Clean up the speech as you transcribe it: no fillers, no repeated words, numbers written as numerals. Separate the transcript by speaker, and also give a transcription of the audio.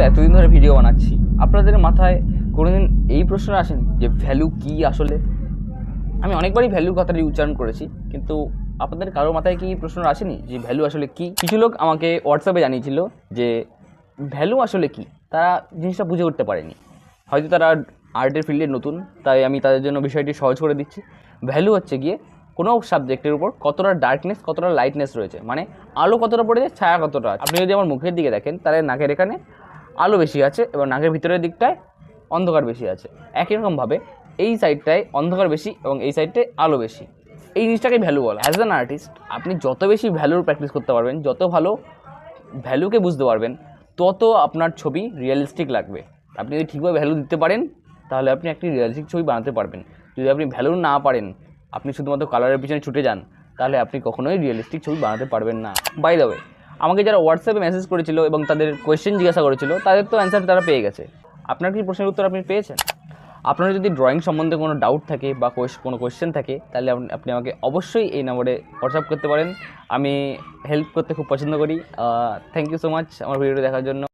Speaker 1: এতদিন ধরে ভিডিও বানাচ্ছি, আপনাদের মাথায় কোনোদিন এই প্রশ্ন আসেনি যে ভ্যালু কী আসলে? আমি অনেকবারই ভ্যালু কথাটি উচ্চারণ করেছি, কিন্তু আপনাদের কারোর মাথায় কি প্রশ্ন আসেনি যে ভ্যালু আসলে কী? কিছু লোক আমাকে হোয়াটসঅ্যাপে জানিয়েছিল যে ভ্যালু আসলে কী, তারা জিনিসটা বুঝে উঠতে পারেনি। হয়তো তারা আর্টের ফিল্ডে নতুন, তাই আমি তাদের জন্য বিষয়টি সহজ করে দিচ্ছি। ভ্যালু হচ্ছে গিয়ে কোনো সাবজেক্টের উপর কতটা ডার্কনেস, কতটা লাইটনেস রয়েছে, মানে আলো কতটা পড়েছে, ছায়া কতটা আছে। আপনি যদি আমার মুখের দিকে দেখেন, তাহলে নাকের এখানে আলো বেশি আছে এবং নাকের ভিতরের দিকটায় অন্ধকার বেশি আছে। একই রকমভাবে এই সাইডটায় অন্ধকার বেশি এবং এই সাইডটায় আলো বেশি। এই জিনিসটাকে ভ্যালু বলা। অ্যাজ অ্যান আর্টিস্ট আপনি যত বেশি ভ্যালুর প্র্যাকটিস করতে পারবেন, যত ভালো ভ্যালুকে বুঝতে পারবেন, তত আপনার ছবি রিয়েলিস্টিক লাগবে। আপনি যদি ঠিকভাবে ভ্যালু দিতে পারেন, তাহলে আপনি একটি রিয়েলিস্টিক ছবি বানাতে পারবেন। যদি আপনি ভ্যালু না পারেন, আপনি শুধুমাত্র কালারের পিছনে ছুটে যান, তাহলে আপনি কখনোই রিয়েলিস্টিক ছবি বানাতে পারবেন না। বাই দ্য ওয়ে, আমাকে যারা হোয়াটসঅ্যাপে মেসেজ করেছিল এবং তাদের কোয়েশ্চেন জিজ্ঞাসা করেছিল, তাদের তো অ্যান্সার তারা পেয়ে গেছে। আপনার কি প্রশ্নের উত্তর আপনি পেয়েছেন? আপনার যদি ড্রয়িং সম্বন্ধে কোনো ডাউট থাকে বা কোনো কোয়েশ্চেন থাকে, তাহলে আপনি আমাকে অবশ্যই এই নম্বরে হোয়াটসঅ্যাপ করতে পারেন। আমি হেল্প করতে খুব পছন্দ করি। থ্যাংক ইউ সো মাচ আমার ভিডিওটি দেখার জন্য।